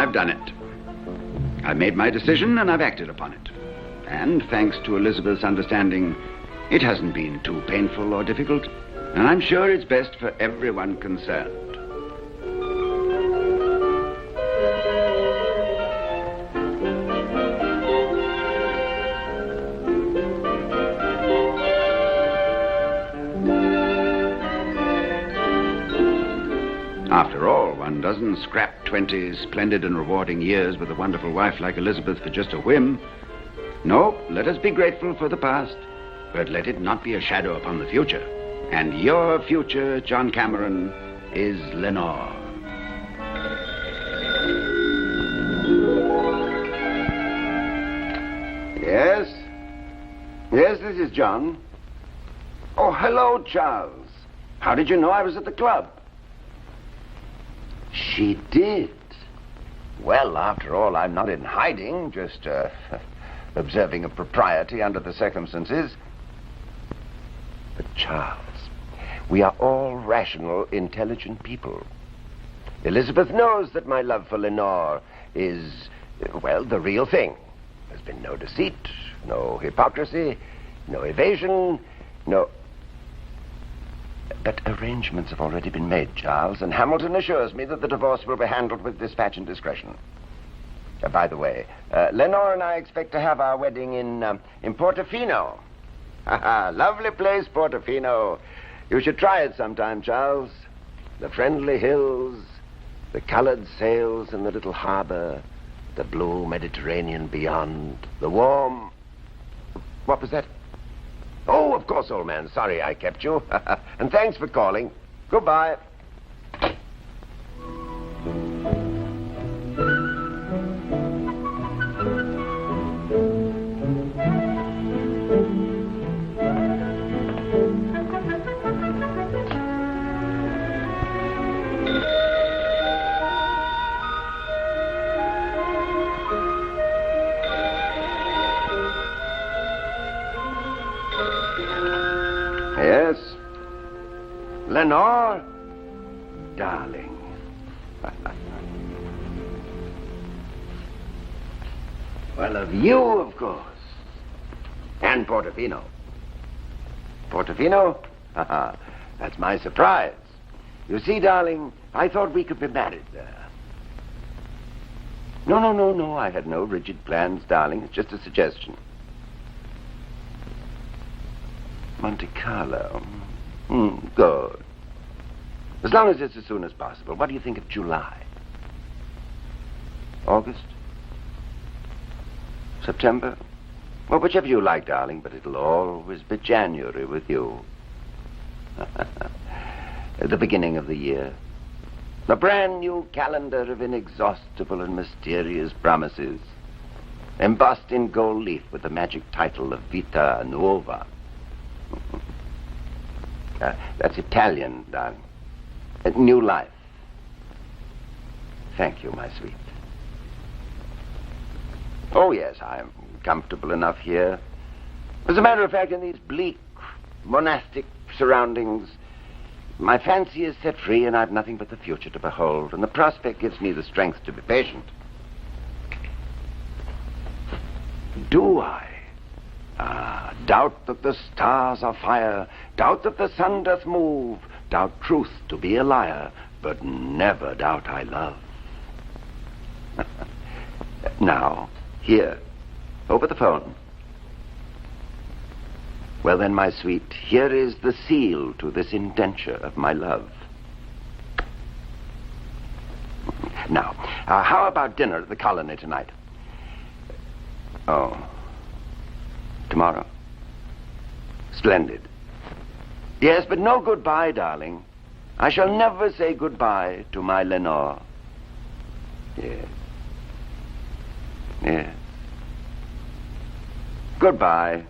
I've done it. I've made my decision and I've acted upon it. And thanks to Elizabeth's understanding, it hasn't been too painful or difficult. And I'm sure it's best for everyone concerned. After all, one doesn't scrap 20 splendid and rewarding years with a wonderful wife like Elizabeth for just a whim. No, let us be grateful for the past, but let it not be a shadow upon the future. And your future, John Cameron, is Lenore. Yes? Yes, this is John. Oh, hello, Charles. How did you know I was at the club? She did. Well, after all, I'm not in hiding, just observing a propriety under the circumstances. But, Charles, we are all rational, intelligent people. Elizabeth knows that my love for Lenore is, well, the real thing. There's been no deceit, no hypocrisy, no evasion, no... But arrangements have already been made, Charles, and Hamilton assures me that the divorce will be handled with dispatch and discretion. By the way, Lenore and I expect to have our wedding in Portofino. Lovely place, Portofino. You should try it sometime, Charles. The friendly hills, the colored sails in the little harbor, the blue Mediterranean beyond, the warm... What was that? Oh, of course, old man. Sorry I kept you. And thanks for calling. Goodbye. Yes? Lenore? Darling. Well, of you, of course. And Portofino. Portofino? That's my surprise. You see, darling, I thought we could be married there. No. I had no rigid plans, darling. It's just a suggestion. Monte Carlo. Good. As long as it's as soon as possible. What do you think of July? August? September? Well, whichever you like, darling, but it'll always be January with you. At the beginning of the year. A brand new calendar of inexhaustible and mysterious promises. Embossed in gold leaf with the magic title of Vita Nuova. That's Italian, darling. New life. Thank you, my sweet. Oh, yes, I'm comfortable enough here. As a matter of fact, in these bleak, monastic surroundings, my fancy is set free and I've nothing but the future to behold, and the prospect gives me the strength to be patient. Do I? Doubt that the stars are fire, doubt that the sun doth move, doubt truth to be a liar, but never doubt I love. Now, here, over the phone. Well then, my sweet, here is the seal to this indenture of my love. Now, how about dinner at the Colony tonight? Oh, tomorrow? Splendid. Yes, but no goodbye, darling. I shall never say goodbye to my Lenore. Yes. Yes. Goodbye.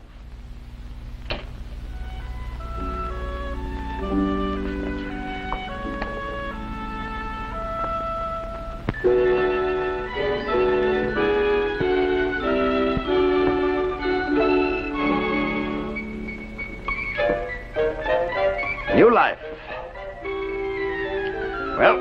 New life. Well,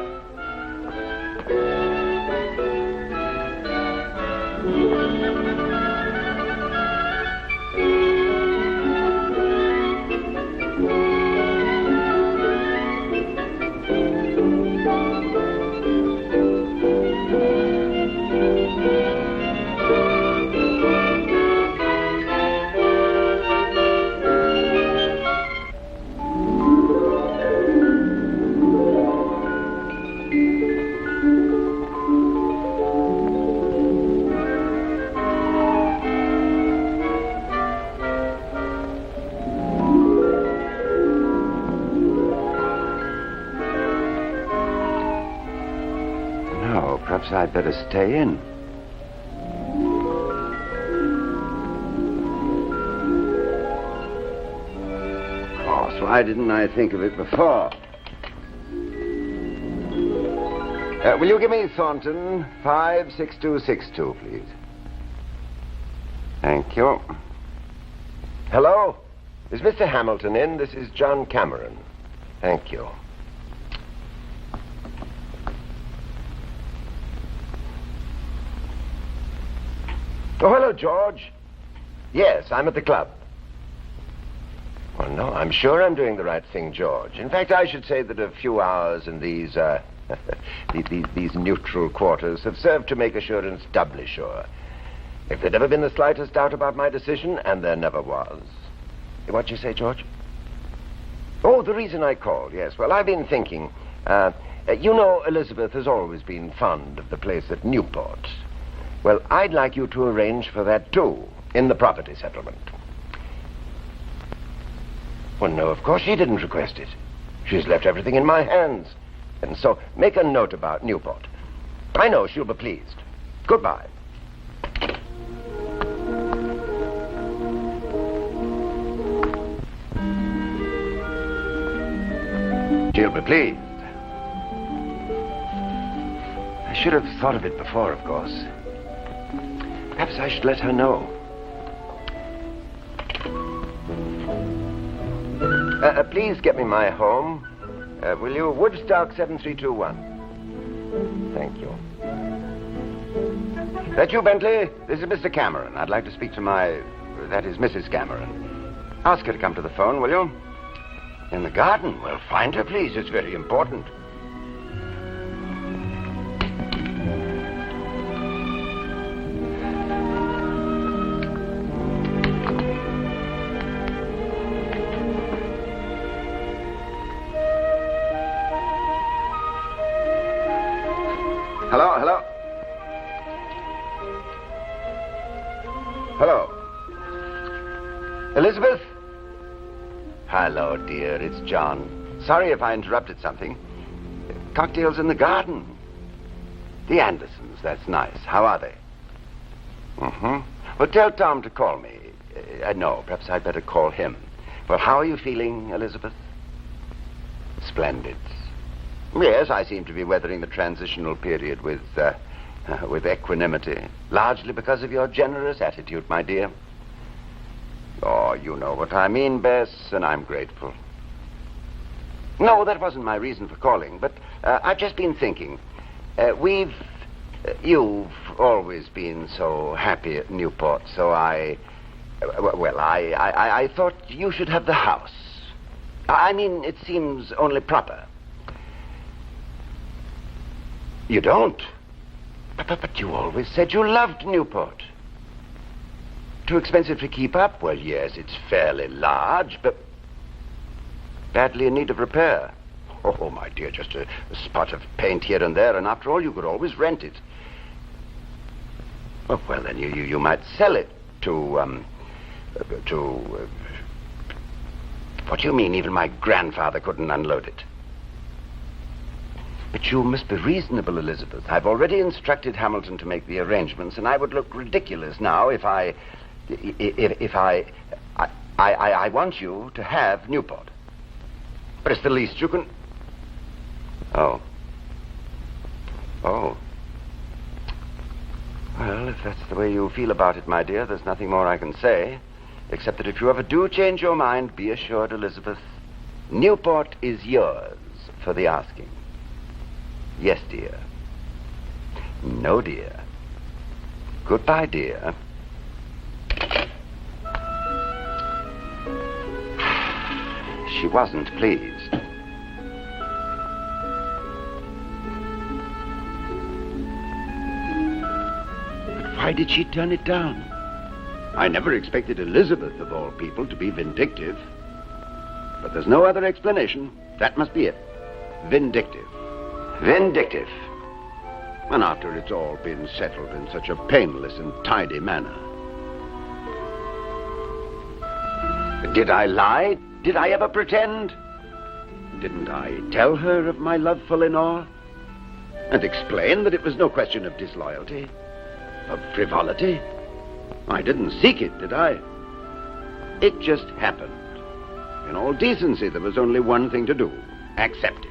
Perhaps I'd better stay in. Of course, why didn't I think of it before? Will you give me Thornton 56262, please? Thank you. Hello? Is Mr. Hamilton in? This is John Cameron. Thank you. Oh, hello, George. Yes, I'm at the club. Well, no, I'm sure I'm doing the right thing, George. In fact, I should say that a few hours in these neutral quarters have served to make assurance doubly sure. If there'd ever been the slightest doubt about my decision, and there never was. What'd you say, George? Oh, the reason I called, yes. Well, I've been thinking. You know, Elizabeth has always been fond of the place at Newport. Well, I'd like you to arrange for that, too, in the property settlement. Well, no, of course she didn't request it. She's left everything in my hands. And so, make a note about Newport. I know she'll be pleased. Goodbye. She'll be pleased. I should have thought of it before, of course. Perhaps I should let her know. Please get me my home. Will you? Woodstock 7321. Thank you. That you, Bentley? This is Mr. Cameron. I'd like to speak to that is Mrs. Cameron. Ask her to come to the phone, will you? In the garden? Well, find her, please. It's very important. Hello, hello. Hello. Elizabeth? Hello, dear. It's John. Sorry if I interrupted something. Cocktails in the garden. The Andersons. That's nice. How are they? Mm-hmm. Well, tell Tom to call me. No, perhaps I'd better call him. Well, how are you feeling, Elizabeth? Splendid. Yes, I seem to be weathering the transitional period with equanimity. Largely because of your generous attitude, my dear. Oh, you know what I mean, Bess, and I'm grateful. No, that wasn't my reason for calling, but I've just been thinking. You've always been so happy at Newport, so I thought you should have the house. I mean, it seems only proper. You don't? But you always said you loved Newport. Too expensive to keep up? Well, yes, it's fairly large, but badly in need of repair. Oh, my dear, just a spot of paint here and there, and after all, you could always rent it. Oh, well, then you might sell it to what do you mean? Even my grandfather couldn't unload it. But you must be reasonable, Elizabeth. I've already instructed Hamilton to make the arrangements, and I would look ridiculous now if I want you to have Newport. But it's the least you can... Oh. Well, if that's the way you feel about it, my dear, there's nothing more I can say, except that if you ever do change your mind, be assured, Elizabeth, Newport is yours for the asking. Yes, dear. No, dear. Goodbye, dear. She wasn't pleased. But why did she turn it down? I never expected Elizabeth, of all people, to be vindictive. But there's no other explanation. That must be it. Vindictive. Vindictive. And after it's all been settled in such a painless and tidy manner. Did I lie? Did I ever pretend? Didn't I tell her of my love for Lenore? and explain that it was no question of disloyalty, of frivolity. I didn't seek it, did I? It just happened. In all decency, there was only one thing to do. Accept it.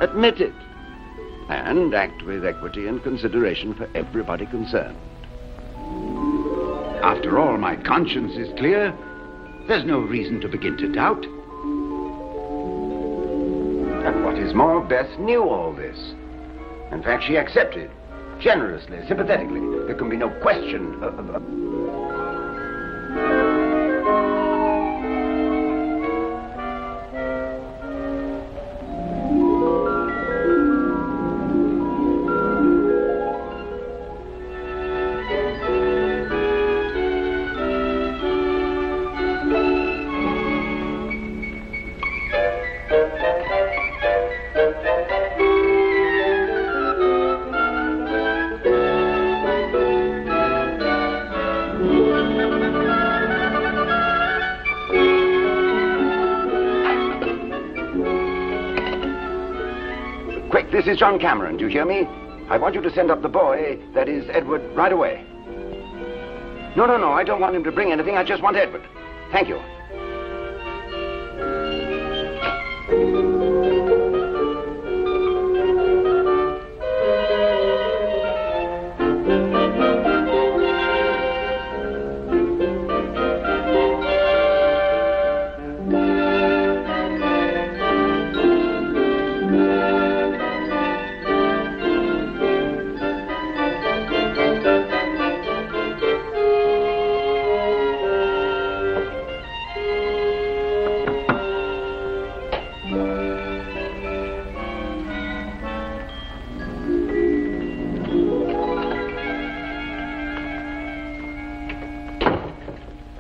Admit it. And act with equity and consideration for everybody concerned. After all, my conscience is clear. There's no reason to begin to doubt. And what is more, Beth knew all this. In fact, she accepted. Generously, sympathetically. There can be no question of... This is John Cameron, do you hear me? I want you to send up the boy, that is Edward, right away. No, I don't want him to bring anything, I just want Edward. Thank you.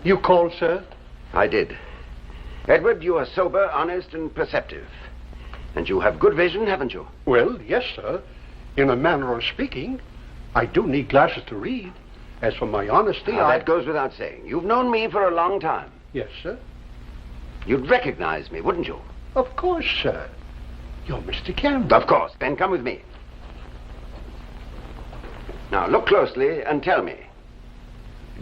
You called, sir? I did. Edward, you are sober, honest, and perceptive. And you have good vision, haven't you? Well, yes, sir. In a manner of speaking, I do need glasses to read. As for my honesty, That goes without saying. You've known me for a long time. Yes, sir. You'd recognize me, wouldn't you? Of course, sir. You're Mr. Cameron. Of course. Then come with me. Now, look closely and tell me.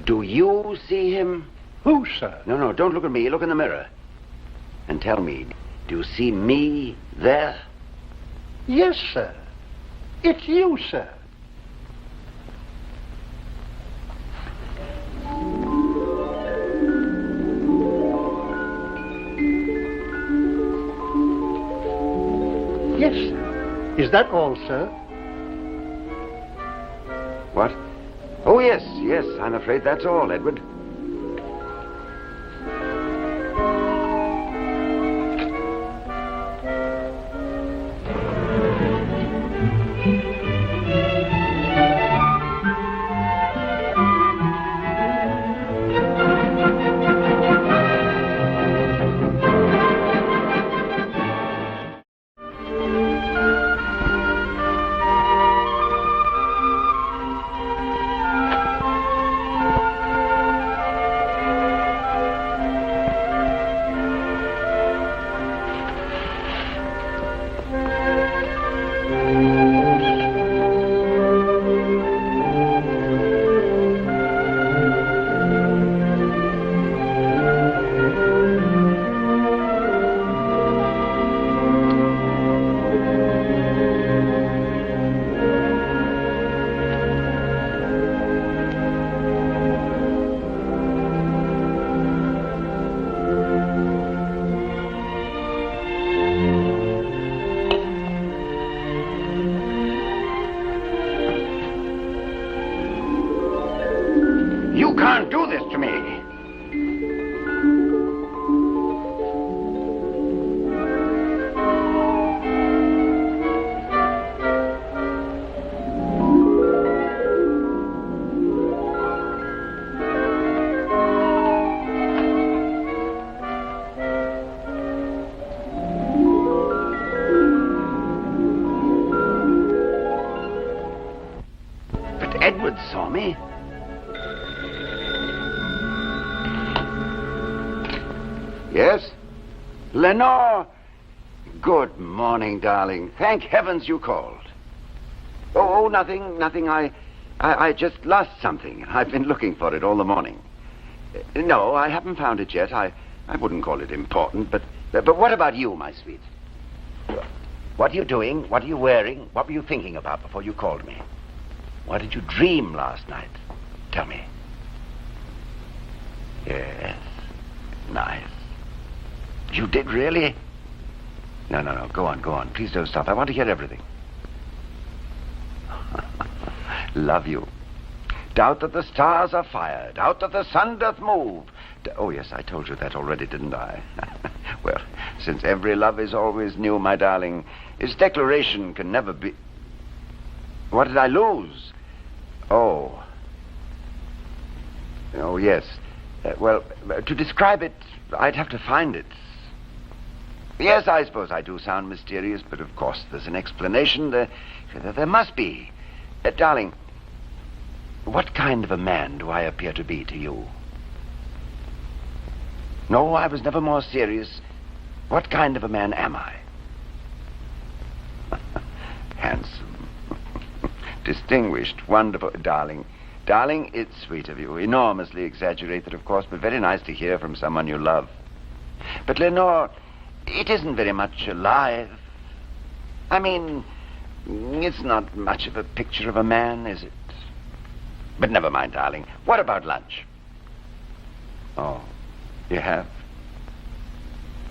Do you see him? Who, sir? No, don't look at me. Look in the mirror. And tell me, do you see me there? Yes, sir. It's you, sir. Yes, sir. Is that all, sir? What? Oh, yes, I'm afraid that's all, Edward. You can't do this to me. But Edward saw me. Yes? Lenore! Good morning, darling. Thank heavens you called. Oh, nothing. I just lost something. I've been looking for it all the morning. No, I haven't found it yet. I wouldn't call it important, but what about you, my sweet? What are you doing? What are you wearing? What were you thinking about before you called me? What did you dream last night? Tell me. Yes. Nice. You did really? No. Go on. Please don't stop. I want to hear everything. Love you. Doubt that the stars are fired. Doubt that the sun doth move. Oh, yes, I told you that already, didn't I? Well, since every love is always new, my darling, its declaration can never be... What did I lose? Oh, yes. Well, to describe it, I'd have to find it. Yes, I suppose I do sound mysterious, but of course there's an explanation. There must be. Darling, what kind of a man do I appear to be to you? No, I was never more serious. What kind of a man am I? Handsome. Distinguished. Wonderful. Darling, it's sweet of you. Enormously exaggerated, of course, but very nice to hear from someone you love. But, Lenore, it isn't very much alive. I mean, it's not much of a picture of a man, is it? But never mind, darling. What about lunch? Oh, you have?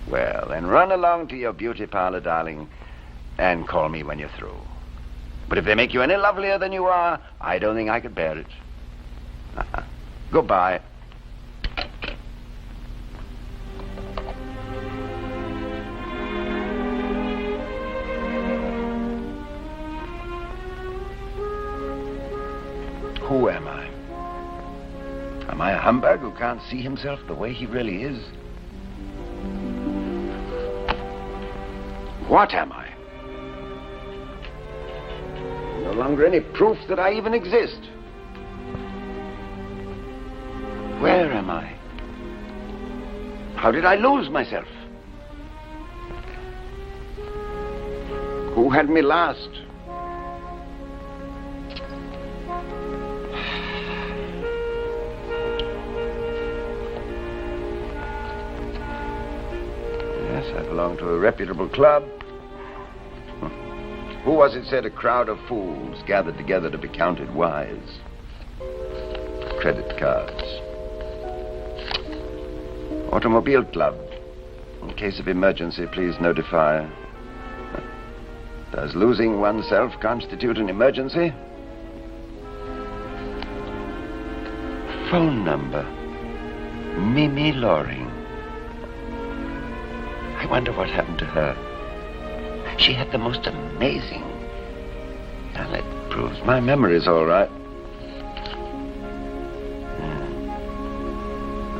Well, then run along to your beauty parlor, darling, and call me when you're through. But if they make you any lovelier than you are, I don't think I could bear it. Goodbye. Who am I? Am I a humbug who can't see himself the way he really is? What am I? No longer any proof that I even exist. Where am I? How did I lose myself? Who had me last? I belong to a reputable club. Who was it said a crowd of fools gathered together to be counted wise? Credit cards. Automobile club. In case of emergency, please notify. Does losing oneself constitute an emergency? Phone number. Mimi Loring. I wonder what happened to her. She had the most amazing... Well, that proves my memory's all right.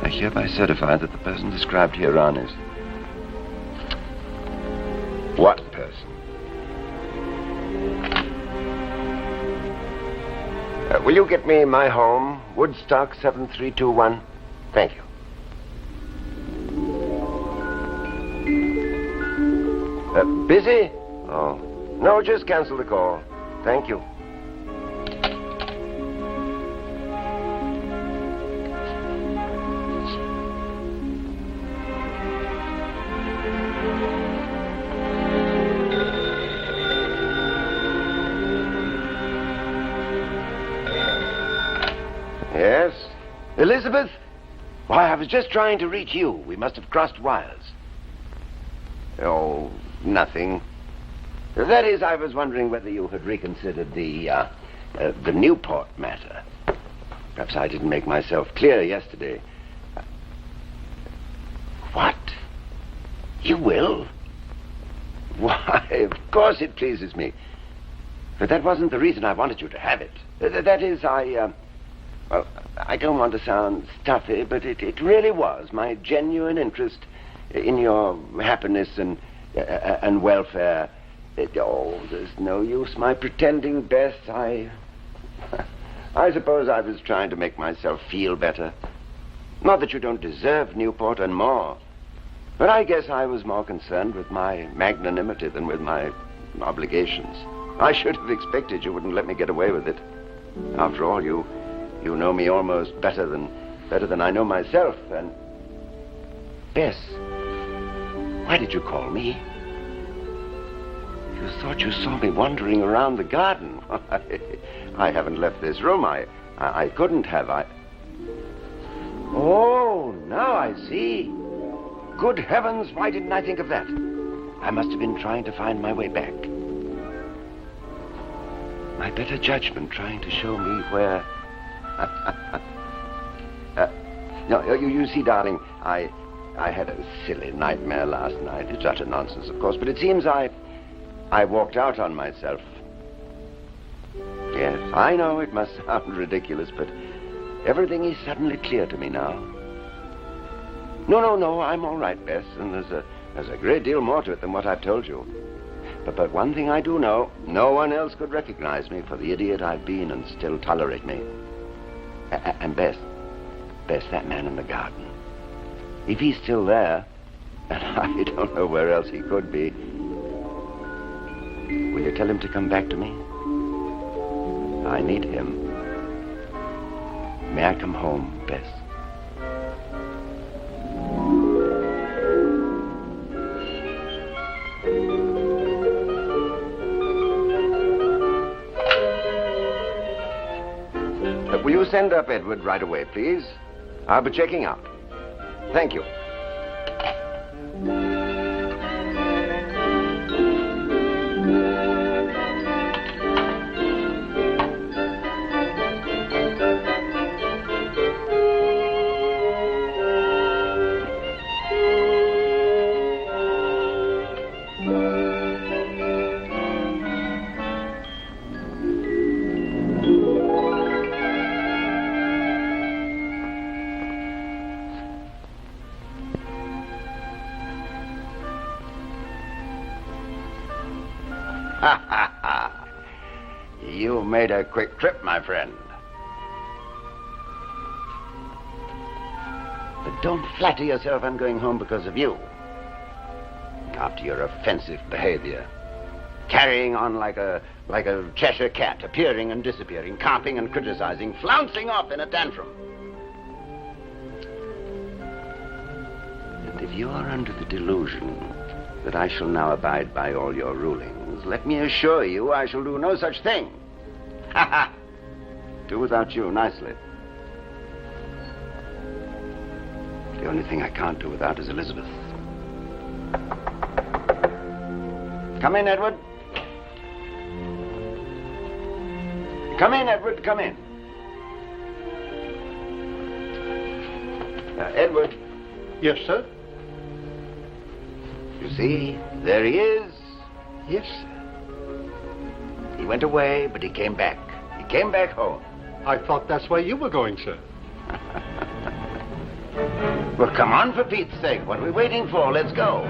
I hereby certify that the person described hereon is... What person? Will you get me my home, Woodstock 7321? Thank you. Busy? Oh. No, just cancel the call. Thank you. Yes? Elizabeth? Why, I was just trying to reach you. We must have crossed wires. Oh, nothing. That is, I was wondering whether you had reconsidered the Newport matter. Perhaps I didn't make myself clear yesterday. What? You will? Why, of course it pleases me. But that wasn't the reason I wanted you to have it. That is, well, I don't want to sound stuffy, but it really was my genuine interest in your happiness and welfare. There's no use my pretending, Bess. I suppose I was trying to make myself feel better. Not that you don't deserve Newport and more, but I guess I was more concerned with my magnanimity than with my obligations. I should have expected you wouldn't let me get away with it. After all, you know me almost better than I know myself. And Bess, why did you call me? You thought you saw me wandering around the garden. I haven't left this room. I couldn't have. Oh, now I see. Good heavens, why didn't I think of that? I must have been trying to find my way back. My better judgment trying to show me where... No, you see, darling, I had a silly nightmare last night. It's utter nonsense, of course, but it seems I walked out on myself. Yes, I know it must sound ridiculous, but everything is suddenly clear to me now. No, I'm all right, Bess, and there's a great deal more to it than what I've told you. But one thing I do know, no one else could recognize me for the idiot I've been and still tolerate me. And Bess, that man in the garden, if he's still there, and I don't know where else he could be, will you tell him to come back to me? I need him. May I come home, Bess? Will you send up Edward right away, please? I'll be checking out. Thank you. You made a quick trip, my friend. But don't flatter yourself I'm going home because of you. After your offensive behavior, carrying on like a Cheshire cat, appearing and disappearing, carping and criticizing, flouncing off in a tantrum. And if you are under the delusion that I shall now abide by all your rulings, let me assure you I shall do no such thing. Ha ha! Do without you nicely. The only thing I can't do without is Elizabeth. Come in, Edward. Come in, Edward, come in. Edward. Yes, sir? You see, there he is. Yes, sir. He went away, but he came back. He came back home. I thought that's where you were going, sir. Well, come on, for Pete's sake. What are we waiting for? Let's go.